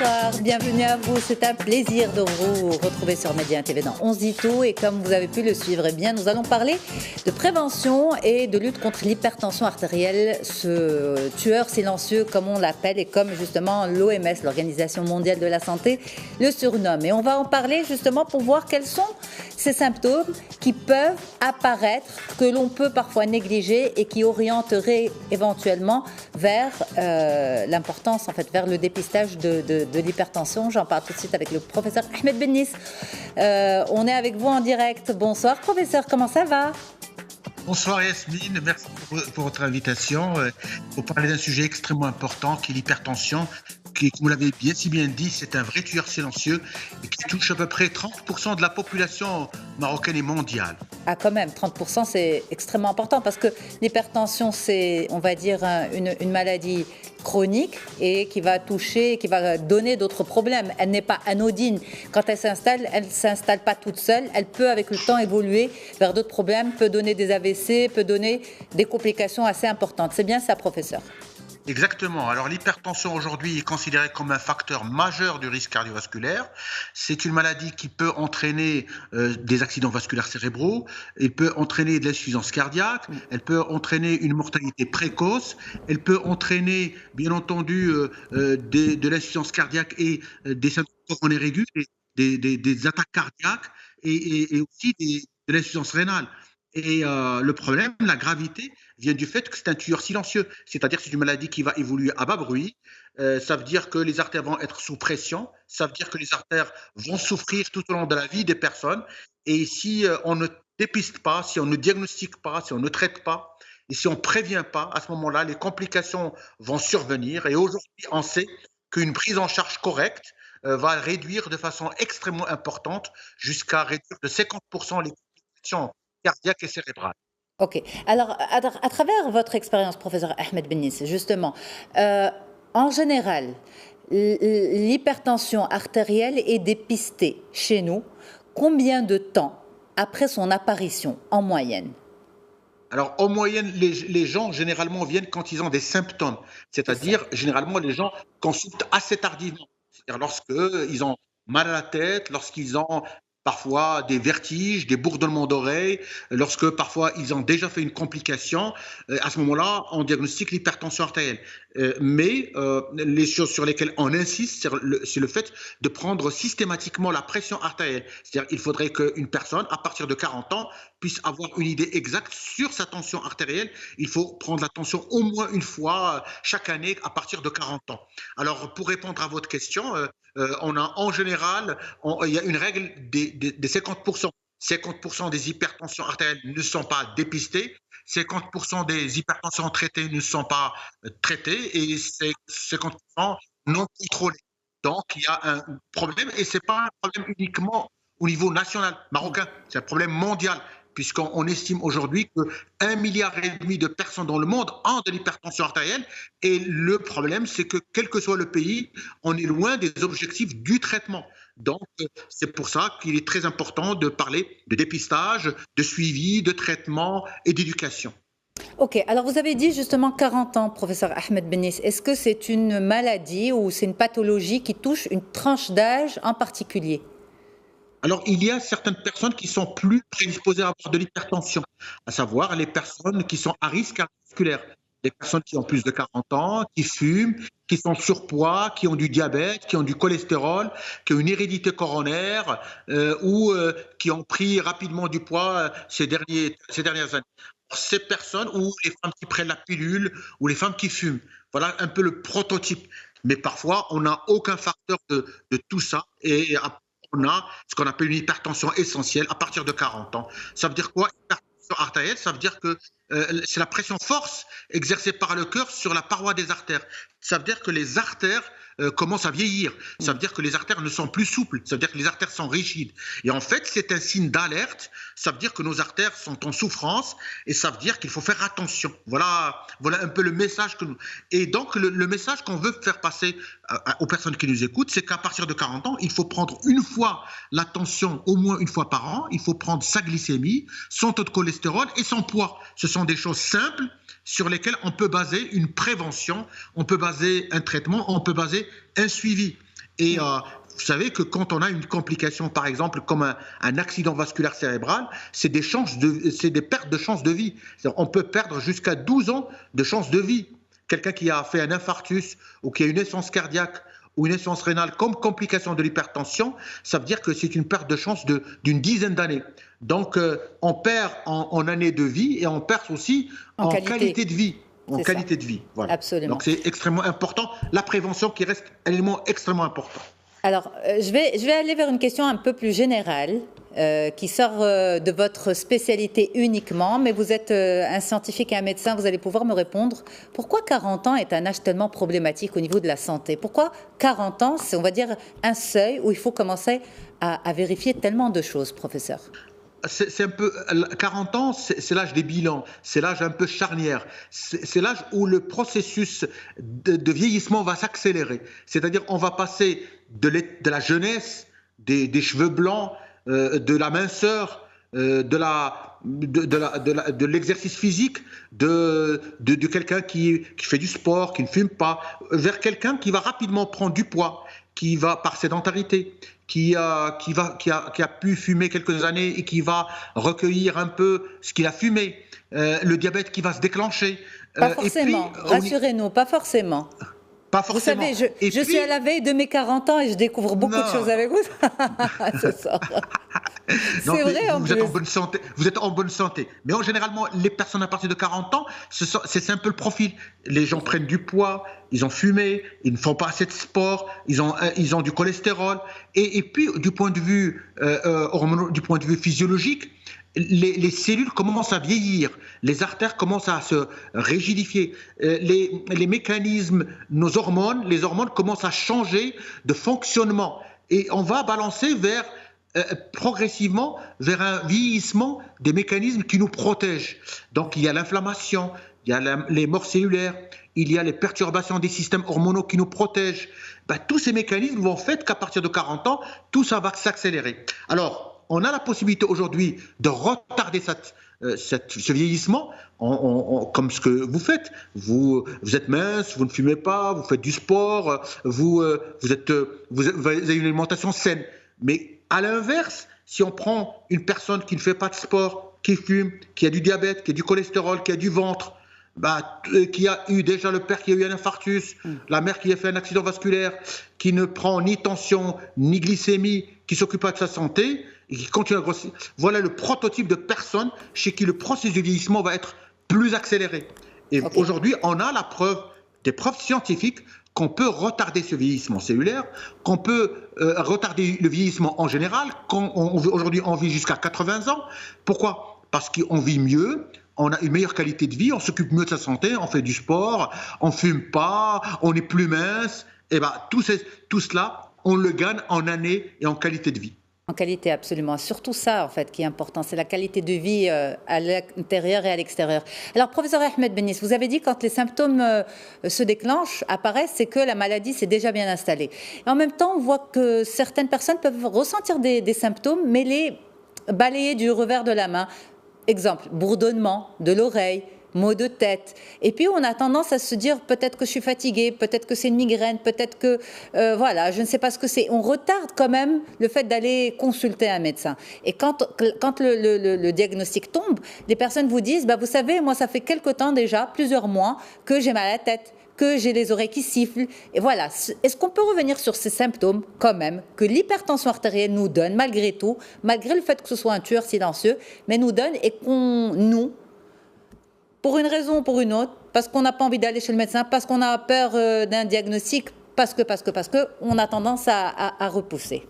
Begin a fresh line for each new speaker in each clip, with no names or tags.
bonsoir, bienvenue à vous. C'est un plaisir de vous retrouver sur Média TV dans On se dit tout. Et comme vous avez pu le suivre, eh bien, nous allons parler de prévention et de lutte contre l'hypertension artérielle, ce tueur silencieux comme on l'appelle et comme justement l'OMS, l'Organisation mondiale de la santé, le surnomme. Et on va en parler justement pour voir quels sont ces symptômes qui peuvent apparaître, que l'on peut parfois négliger et qui orienteraient éventuellement vers l'importance, en fait, vers le dépistage de l'hypertension. J'en parle tout de suite avec le professeur Ahmed Bennis. On est avec vous en direct. Bonsoir professeur, comment ça va ?
Bonsoir Yasmine, merci pour votre invitation. Pour parler d'un sujet extrêmement important qui est l'hypertension, qui, comme vous l'avez si bien dit, c'est un vrai tueur silencieux et qui touche à peu près 30% de la population marocaine et mondiale.
Ah quand même, 30% c'est extrêmement important parce que l'hypertension c'est, on va dire, une maladie chronique et qui va toucher, qui va donner d'autres problèmes. Elle n'est pas anodine. Quand elle ne s'installe pas toute seule. Elle peut avec le temps évoluer vers d'autres problèmes, peut donner des AVC, peut donner des complications assez importantes. C'est bien ça, professeur ?
Exactement. Alors l'hypertension aujourd'hui est considérée comme un facteur majeur du risque cardiovasculaire. C'est une maladie qui peut entraîner des accidents vasculaires cérébraux, elle peut entraîner de l'insuffisance cardiaque, elle peut entraîner une mortalité précoce, elle peut entraîner bien entendu de l'insuffisance cardiaque et des symptômes coronaires aigus, des attaques cardiaques et aussi de l'insuffisance rénale. Et le problème, la gravité, vient du fait que c'est un tueur silencieux. C'est-à-dire que c'est une maladie qui va évoluer à bas bruit. Ça veut dire que les artères vont être sous pression. Ça veut dire que les artères vont souffrir tout au long de la vie des personnes. Et si on ne dépiste pas, si on ne diagnostique pas, si on ne traite pas, et si on ne prévient pas, à ce moment-là, les complications vont survenir. Et aujourd'hui, on sait qu'une prise en charge correcte va réduire de façon extrêmement importante, jusqu'à réduire de 50% les complications cardiaque et cérébrale.
Ok. Alors, à travers votre expérience, professeur Ahmed Bennis, justement, en général, l'hypertension artérielle est dépistée chez nous combien de temps après son apparition, en moyenne ?
Alors, en moyenne, les gens, généralement, viennent quand ils ont des symptômes. C'est-à-dire, généralement, les gens consultent assez tardivement. C'est-à-dire lorsqu'ils ont mal à la tête, lorsqu'ils ont parfois des vertiges, des bourdonnements d'oreilles, lorsque parfois ils ont déjà fait une complication, à ce moment-là, on diagnostique l'hypertension artérielle. Mais les choses sur lesquelles on insiste, c'est le fait de prendre systématiquement la pression artérielle. C'est-à-dire qu'il faudrait qu'une personne, à partir de 40 ans, puisse avoir une idée exacte sur sa tension artérielle. Il faut prendre la tension au moins une fois chaque année à partir de 40 ans. Alors, pour répondre à votre question, on a en général, il y a une règle des 50%. 50% des hypertensions artérielles ne sont pas dépistées, 50% des hypertensions traitées ne sont pas traitées et c'est 50% non contrôlées. Donc, il y a un problème et ce n'est pas un problème uniquement au niveau national marocain, c'est un problème mondial, puisqu'on estime aujourd'hui que 1,5 milliard de personnes dans le monde ont de l'hypertension artérielle. Et le problème, c'est que quel que soit le pays, on est loin des objectifs du traitement. Donc, c'est pour ça qu'il est très important de parler de dépistage, de suivi, de traitement et d'éducation.
Ok, alors vous avez dit justement 40 ans, professeur Ahmed Bennis. Est-ce que c'est une maladie ou c'est une pathologie qui touche une tranche d'âge en particulier ?
Alors, il y a certaines personnes qui sont plus prédisposées à avoir de l'hypertension, à savoir les personnes qui sont à risque cardiovasculaire, les personnes qui ont plus de 40 ans, qui fument, qui sont surpoids, qui ont du diabète, qui ont du cholestérol, qui ont une hérédité coronaire ou qui ont pris rapidement du poids ces dernières années. Ces personnes ou les femmes qui prennent la pilule ou les femmes qui fument, voilà un peu le prototype. Mais parfois, on n'a aucun facteur de tout ça et on a ce qu'on appelle une hypertension essentielle à partir de 40 ans. Ça veut dire quoi, hypertension artérielle? Ça veut dire que c'est la pression force exercée par le cœur sur la paroi des artères. Ça veut dire que les artères commencent à vieillir. Ça veut dire que les artères ne sont plus souples. Ça veut dire que les artères sont rigides. Et en fait, c'est un signe d'alerte. Ça veut dire que nos artères sont en souffrance et ça veut dire qu'il faut faire attention. Voilà un peu le message que nous... Et donc, le message qu'on veut faire passer aux personnes qui nous écoutent, c'est qu'à partir de 40 ans, il faut prendre une fois la tension, au moins une fois par an. Il faut prendre sa glycémie, son taux de cholestérol et son poids. Ce sont des choses simples sur lesquelles on peut baser une prévention, on peut baser un traitement, on peut baser un suivi. Et vous savez que quand on a une complication, par exemple, comme un accident vasculaire cérébral, c'est des pertes de chances de vie. On peut perdre jusqu'à 12 ans de chances de vie. Quelqu'un qui a fait un infarctus ou qui a une insuffisance cardiaque ou une insuffisance rénale comme complication de l'hypertension, ça veut dire que c'est une perte de chance d'une dizaine d'années. Donc, on perd en années de vie et on perd aussi en qualité de vie. En qualité de vie, voilà.
Absolument.
Donc c'est extrêmement important, la prévention qui reste un élément extrêmement important.
Alors, je vais aller vers une question un peu plus générale, qui sort de votre spécialité uniquement, mais vous êtes un scientifique et un médecin, vous allez pouvoir me répondre. Pourquoi 40 ans est un âge tellement problématique au niveau de la santé? Pourquoi 40 ans, c'est, on va dire, un seuil où il faut commencer à vérifier tellement de choses, professeur?
C'est un peu 40 ans, c'est l'âge des bilans, c'est l'âge un peu charnière, c'est l'âge où le processus de vieillissement va s'accélérer. C'est-à-dire on va passer de la jeunesse, des cheveux blancs, de la minceur, de l'exercice physique, de quelqu'un qui fait du sport, qui ne fume pas, vers quelqu'un qui va rapidement prendre du poids, qui va par sédentarité, qui a pu fumer quelques années et qui va recueillir un peu ce qu'il a fumé, le diabète qui va se déclencher.
Pas forcément, rassurez-nous, pas forcément.
Pas forcément.
Vous savez, je suis à la veille de mes 40 ans et je découvre beaucoup de choses avec vous. C'est ça.
C'est vrai, vous êtes en bonne santé. Vous êtes en bonne santé. Mais généralement, les personnes à partir de 40 ans, c'est un peu le profil. Les gens prennent du poids, ils ont fumé, ils ne font pas assez de sport, ils ont du cholestérol. Et puis, du point de vue du point de vue physiologique, les cellules commencent à vieillir, les artères commencent à se rigidifier, les mécanismes, les hormones commencent à changer de fonctionnement. Et on va balancer progressivement vers un vieillissement des mécanismes qui nous protègent. Donc il y a l'inflammation, il y a les morts cellulaires, il y a les perturbations des systèmes hormonaux qui nous protègent. Tous ces mécanismes vont faire qu'à partir de 40 ans, tout ça va s'accélérer. Alors, on a la possibilité aujourd'hui de retarder ce vieillissement comme ce que vous faites. Vous êtes mince, vous ne fumez pas, vous faites du sport, vous avez une alimentation saine. Mais à l'inverse, si on prend une personne qui ne fait pas de sport, qui fume, qui a du diabète, qui a du cholestérol, qui a du ventre, qui a eu déjà le père qui a eu un infarctus, la mère qui a fait un accident vasculaire, qui ne prend ni tension, ni glycémie, qui ne s'occupe pas de sa santé, et qui continue à grossir. Voilà le prototype de personne chez qui le processus de vieillissement va être plus accéléré. Et aujourd'hui, on a des preuves scientifiques qu'on peut retarder ce vieillissement cellulaire, qu'on peut retarder le vieillissement en général. Aujourd'hui, on vit jusqu'à 80 ans. Pourquoi? Parce qu'on vit mieux, on a une meilleure qualité de vie, on s'occupe mieux de sa santé, on fait du sport, on ne fume pas, on est plus mince. Et tout cela, on le gagne en années et en qualité de vie.
En qualité, absolument. Surtout ça, en fait, qui est important, c'est la qualité de vie à l'intérieur et à l'extérieur. Alors, professeur Ahmed Bennis, vous avez dit quand les symptômes se déclenchent, apparaissent, c'est que la maladie s'est déjà bien installée. Et en même temps, on voit que certaines personnes peuvent ressentir des symptômes, mais les balayer du revers de la main. Exemple, bourdonnement de l'oreille, maux de tête. Et puis, on a tendance à se dire peut-être que je suis fatiguée, peut-être que c'est une migraine, peut-être que, voilà, je ne sais pas ce que c'est. On retarde quand même le fait d'aller consulter un médecin. Et quand le diagnostic tombe, les personnes vous disent, vous savez, moi, ça fait quelque temps déjà, plusieurs mois, que j'ai mal à la tête, que j'ai les oreilles qui sifflent. Et voilà. Est-ce qu'on peut revenir sur ces symptômes, quand même, que l'hypertension artérielle nous donne, malgré tout, malgré le fait que ce soit un tueur silencieux, mais nous donne et pour une raison ou pour une autre, parce qu'on n'a pas envie d'aller chez le médecin, parce qu'on a peur d'un diagnostic, parce que, on a tendance à repousser.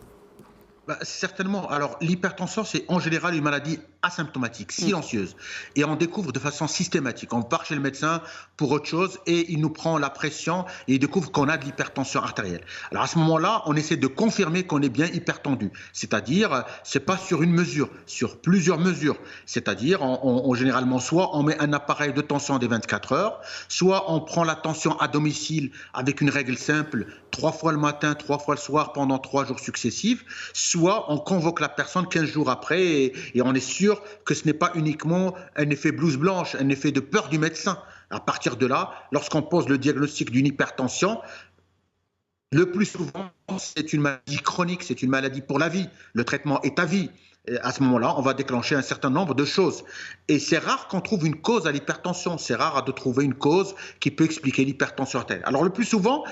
Certainement. Alors, l'hypertension, c'est en général une maladie asymptomatique, silencieuse. Et on découvre de façon systématique. On part chez le médecin pour autre chose et il nous prend la pression et il découvre qu'on a de l'hypertension artérielle. Alors, à ce moment-là, on essaie de confirmer qu'on est bien hypertendu. C'est-à-dire, c'est pas sur une mesure, sur plusieurs mesures. C'est-à-dire, généralement, soit on met un appareil de tension des 24 heures, soit on prend la tension à domicile avec une règle simple, 3 fois le matin, 3 fois le soir pendant 3 jours successifs, soit on convoque la personne 15 jours après et on est sûr que ce n'est pas uniquement un effet blouse blanche, un effet de peur du médecin. À partir de là, lorsqu'on pose le diagnostic d'une hypertension, Le plus souvent, c'est une maladie chronique, c'est une maladie pour la vie. Le traitement est à vie. Et à ce moment-là, on va déclencher un certain nombre de choses. Et c'est rare qu'on trouve une cause à l'hypertension. C'est rare de trouver une cause qui peut expliquer l'hypertension artérielle. Alors le plus souvent,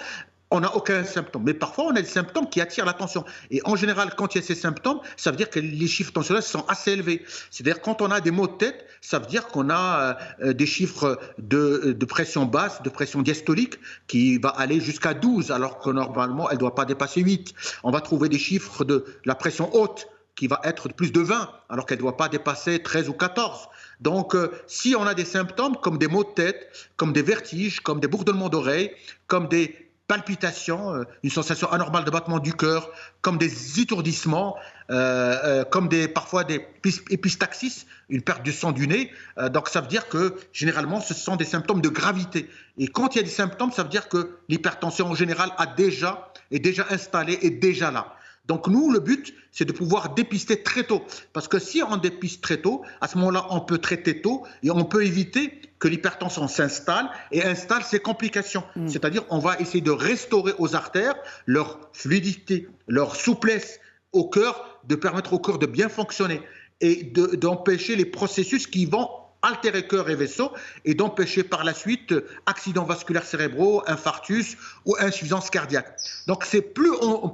on n'a aucun symptôme. Mais parfois, on a des symptômes qui attirent l'attention. Et en général, quand il y a ces symptômes, ça veut dire que les chiffres tensionnels sont assez élevés. C'est-à-dire quand on a des maux de tête, ça veut dire qu'on a des chiffres de pression basse, de pression diastolique, qui va aller jusqu'à 12, alors que normalement, elle ne doit pas dépasser 8. On va trouver des chiffres de la pression haute, qui va être de plus de 20, alors qu'elle ne doit pas dépasser 13 ou 14. Donc, si on a des symptômes comme des maux de tête, comme des vertiges, comme des bourdonnements d'oreilles, comme des palpitations, une sensation anormale de battement du cœur, comme des étourdissements, comme parfois des épistaxis, une perte du sang du nez. Donc ça veut dire que généralement ce sont des symptômes de gravité. Et quand il y a des symptômes, ça veut dire que l'hypertension en général est déjà installée, est déjà là. Donc nous, le but, c'est de pouvoir dépister très tôt. Parce que si on dépiste très tôt, à ce moment-là, on peut traiter tôt et on peut éviter que l'hypertension s'installe et installe ses complications. C'est-à-dire, on va essayer de restaurer aux artères leur fluidité, leur souplesse au cœur, de permettre au cœur de bien fonctionner et d'empêcher les processus qui vont altérer cœur et vaisseau et d'empêcher par la suite accidents vasculaires cérébraux, infarctus ou insuffisance cardiaque. Donc c'est plus on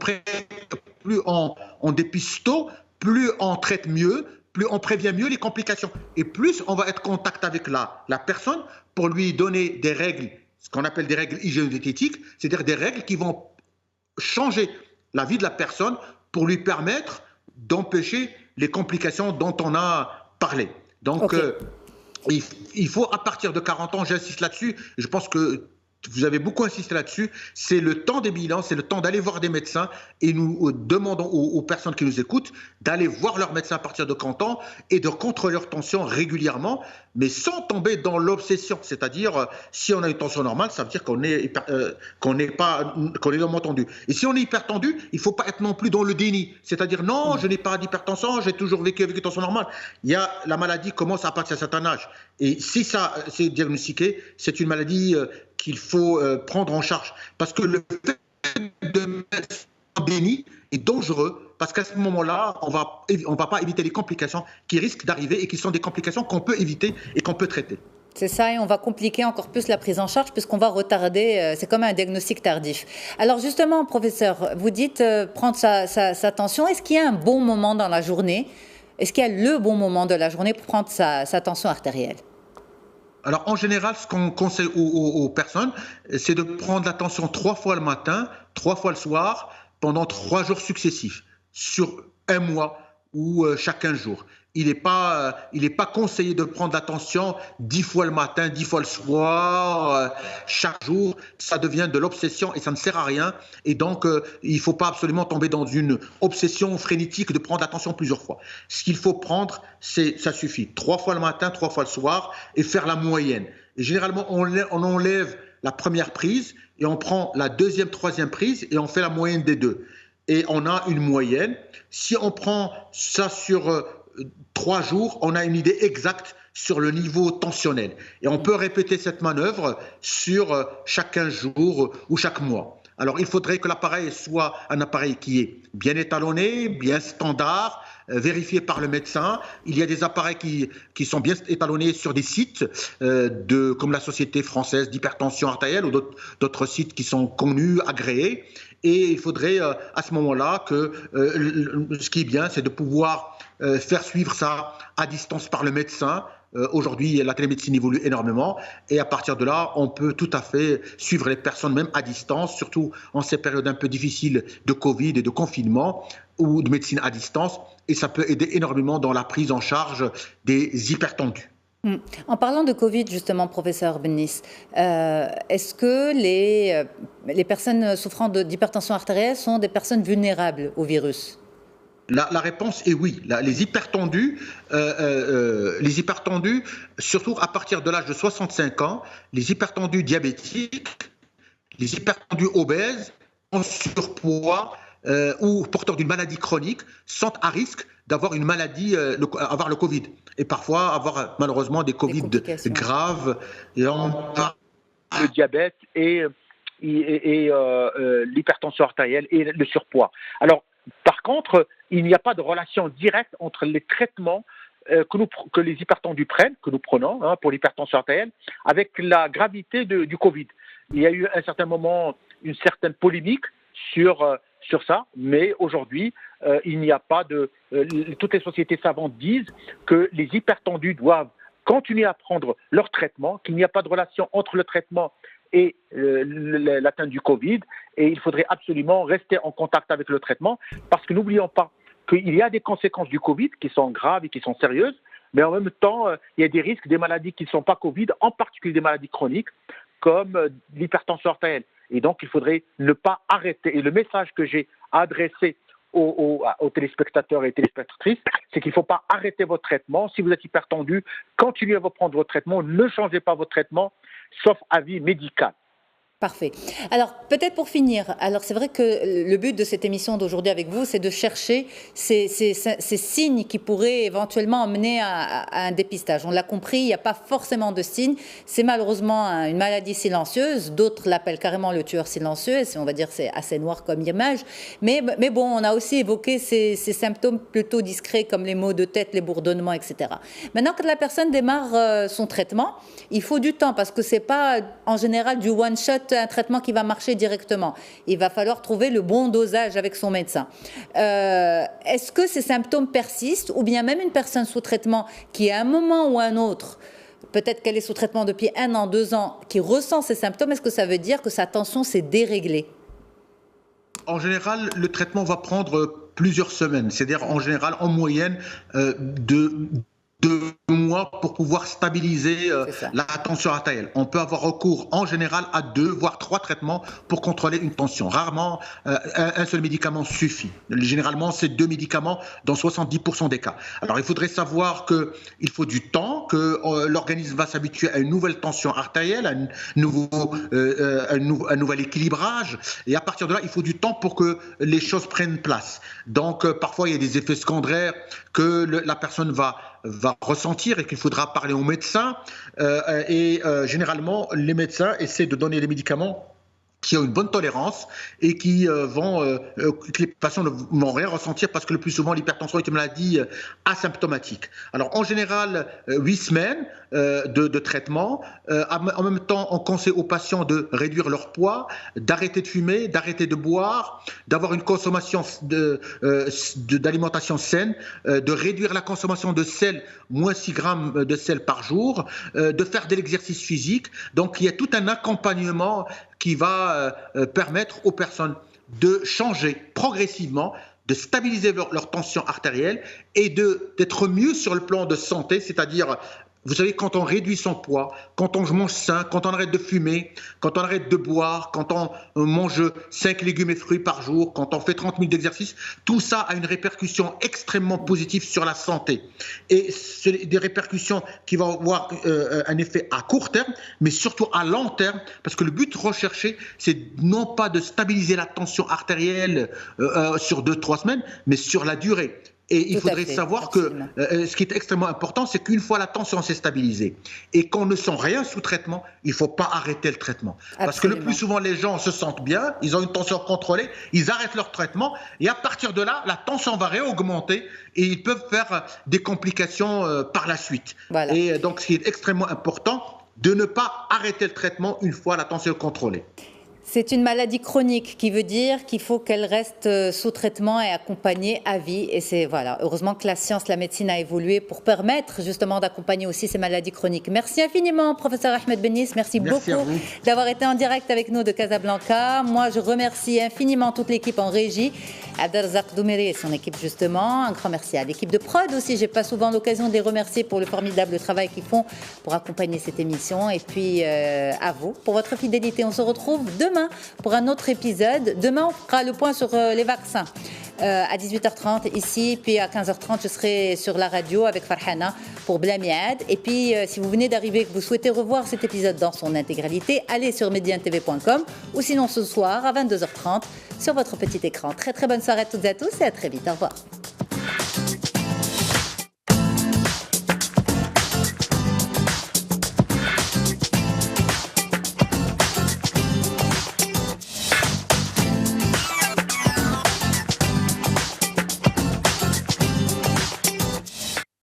dépiste tôt, plus on traite mieux, plus on prévient mieux les complications et plus on va être en contact avec la personne pour lui donner des règles, ce qu'on appelle des règles hygiéno-diététiques, c'est-à-dire des règles qui vont changer la vie de la personne pour lui permettre d'empêcher les complications dont on a parlé. Donc, okay. Il faut, à partir de 40 ans, j'insiste là-dessus, je pense que vous avez beaucoup insisté là-dessus, c'est le temps des bilans, c'est le temps d'aller voir des médecins et nous demandons aux personnes qui nous écoutent d'aller voir leur médecin à partir de 40 ans et de contrôler leur tension régulièrement, mais sans tomber dans l'obsession. C'est-à-dire, si on a une tension normale, ça veut dire qu'on est vraiment tendu. Et si on est hyper tendu, il ne faut pas être non plus dans le déni. C'est-à-dire, non, je n'ai pas d'hypertension, j'ai toujours vécu avec une tension normale. La maladie commence à partir d'un certain âge. Et si ça c'est diagnostiqué, c'est une maladie qu'il faut prendre en charge. Parce que le fait de mettre en déni est dangereux, parce qu'à ce moment-là, on va pas éviter les complications qui risquent d'arriver et qui sont des complications qu'on peut éviter et qu'on peut traiter.
C'est ça, et on va compliquer encore plus la prise en charge puisqu'on va retarder, c'est comme un diagnostic tardif. Alors justement, professeur, vous dites prendre sa tension. Est-ce qu'il y a un bon moment dans la journée? Est-ce qu'il y a le bon moment de la journée pour prendre sa tension artérielle?
Alors, en général, ce qu'on conseille aux personnes, c'est de prendre la tension 3 fois le matin, 3 fois le soir, pendant 3 jours successifs, sur un mois ou chaque 15 jours. Il n'est pas conseillé de prendre la tension 10 fois le matin, 10 fois le soir, chaque jour. Ça devient de l'obsession et ça ne sert à rien. Et donc, il ne faut pas absolument tomber dans une obsession frénétique de prendre la tension plusieurs fois. Ce qu'il faut prendre, ça suffit. 3 fois le matin, 3 fois le soir et faire la moyenne. Et généralement, on enlève la première prise et on prend la deuxième, troisième prise et on fait la moyenne des deux. Et on a une moyenne. Si on prend ça sur 3 jours, on a une idée exacte sur le niveau tensionnel. Et on peut répéter cette manœuvre sur chaque 15 jours ou chaque mois. Alors, il faudrait que l'appareil soit un appareil qui est bien étalonné, bien standard, vérifié par le médecin. Il y a des appareils qui sont bien étalonnés sur des sites comme la Société française d'hypertension artérielle ou d'autres sites qui sont connus, agréés. Et il faudrait à ce moment-là que ce qui est bien, c'est de pouvoir faire suivre ça à distance par le médecin. Aujourd'hui, la télémédecine évolue énormément et à partir de là, on peut tout à fait suivre les personnes même à distance, surtout en ces périodes un peu difficiles de Covid et de confinement ou de médecine à distance. Et ça peut aider énormément dans la prise en charge des hypertendus.
En parlant de Covid, justement, professeur Bennis, est-ce que les personnes souffrant d'hypertension artérielle sont des personnes vulnérables au virus ?
La réponse est oui. Les hypertendus, surtout à partir de l'âge de 65 ans, les hypertendus diabétiques, les hypertendus obèses, en surpoids ou porteurs d'une maladie chronique sont à risque d'avoir une maladie, avoir le Covid. Et parfois avoir malheureusement des Covid graves.
Le diabète et l'hypertension artérielle et le surpoids. Alors, par contre, il n'y a pas de relation directe entre les traitements que les hypertendus prennent, que nous prenons pour l'hypertension artérielle, avec la gravité du Covid. Il y a eu à un certain moment une certaine polémique sur ça, mais aujourd'hui, il n'y a pas toutes les sociétés savantes disent que les hypertendus doivent continuer à prendre leur traitement, qu'il n'y a pas de relation entre le traitement et l'atteinte du Covid, et il faudrait absolument rester en contact avec le traitement, parce que n'oublions pas qu'il y a des conséquences du Covid qui sont graves et qui sont sérieuses, mais en même temps, il y a des risques des maladies qui ne sont pas Covid, en particulier des maladies chroniques, comme l'hypertension artérielle. Et donc, il faudrait ne pas arrêter. Et le message que j'ai adressé aux téléspectateurs et téléspectatrices, c'est qu'il ne faut pas arrêter votre traitement. Si vous êtes hypertendu, continuez à prendre votre traitement, ne changez pas votre traitement, sauf avis médical.
Parfait. Alors, peut-être pour finir, alors c'est vrai que le but de cette émission d'aujourd'hui avec vous, c'est de chercher ces signes qui pourraient éventuellement amener à un dépistage. On l'a compris, il n'y a pas forcément de signes. C'est malheureusement une maladie silencieuse. D'autres l'appellent carrément le tueur silencieux. On va dire c'est assez noir comme image. Mais bon, on a aussi évoqué ces symptômes plutôt discrets comme les maux de tête, les bourdonnements, etc. Maintenant, quand la personne démarre son traitement, il faut du temps parce que c'est pas en général du one shot, un traitement qui va marcher directement. Il va falloir trouver le bon dosage avec son médecin. Est-ce que ces symptômes persistent ou bien même une personne sous traitement qui à un moment ou un autre, peut-être qu'elle est sous traitement depuis 1 an, 2 ans, qui ressent ces symptômes, est-ce que ça veut dire que sa tension s'est déréglée?
En général, le traitement va prendre plusieurs semaines, c'est-à-dire en général, en moyenne, de 2 mois pour pouvoir stabiliser la tension artérielle. On peut avoir recours en général à 2 voire 3 traitements pour contrôler une tension. Rarement, un seul médicament suffit. Généralement, c'est 2 médicaments dans 70% des cas. Alors, il faudrait savoir qu'il faut du temps, que l'organisme va s'habituer à une nouvelle tension artérielle, à un nouvel équilibrage. Et à partir de là, il faut du temps pour que les choses prennent place. Donc, parfois, il y a des effets secondaires que la personne va ressentir et qu'il faudra parler au médecin. Généralement, les médecins essaient de donner les médicaments qui ont une bonne tolérance et que les patients ne vont rien ressentir parce que le plus souvent l'hypertension est une maladie asymptomatique. Alors en général 8 semaines de traitement. En même temps, on conseille aux patients de réduire leur poids, d'arrêter de fumer, d'arrêter de boire, d'avoir une consommation d'alimentation saine, de réduire la consommation de sel, moins 6 grammes de sel par jour, de faire de l'exercice physique. Donc il y a tout un accompagnement qui va permettre aux personnes de changer progressivement, de stabiliser leur tension artérielle et d'être mieux sur le plan de santé, c'est-à-dire, vous savez, quand on réduit son poids, quand on mange sain, quand on arrête de fumer, quand on arrête de boire, quand on mange 5 légumes et fruits par jour, quand on fait 30 minutes d'exercice, tout ça a une répercussion extrêmement positive sur la santé. Et c'est des répercussions qui vont avoir un effet à court terme, mais surtout à long terme, parce que le but recherché, c'est non pas de stabiliser la tension artérielle sur 2-3 semaines, mais sur la durée. Et il faudrait savoir que ce qui est extrêmement important, c'est qu'une fois la tension s'est stabilisée et qu'on ne sent rien sous traitement, il ne faut pas arrêter le traitement. Parce que le plus souvent, les gens se sentent bien, ils ont une tension contrôlée, ils arrêtent leur traitement et à partir de là, la tension va réaugmenter et ils peuvent faire des complications par la suite. Voilà. Et donc, ce qui est extrêmement important, de ne pas arrêter le traitement une fois la tension contrôlée.
C'est une maladie chronique qui veut dire qu'il faut qu'elle reste sous traitement et accompagnée à vie. Et c'est voilà, heureusement que la science, la médecine a évolué pour permettre justement d'accompagner aussi ces maladies chroniques. Merci infiniment, professeur Ahmed Bennis. Merci beaucoup d'avoir été en direct avec nous de Casablanca. Moi, je remercie infiniment toute l'équipe en régie, Abdelrazak Doumeri et son équipe justement. Un grand merci à l'équipe de prod aussi. J'ai pas souvent l'occasion de les remercier pour le formidable travail qu'ils font pour accompagner cette émission. Et puis à vous pour votre fidélité. On se retrouve demain pour un autre épisode. Demain, on fera le point sur les vaccins à 18h30 ici, puis à 15h30, je serai sur la radio avec Farhana pour Blamiad. Et puis, si vous venez d'arriver et que vous souhaitez revoir cet épisode dans son intégralité, allez sur mediantv.com ou sinon ce soir à 22h30 sur votre petit écran. Très très bonne soirée à toutes et à tous et à très vite. Au revoir.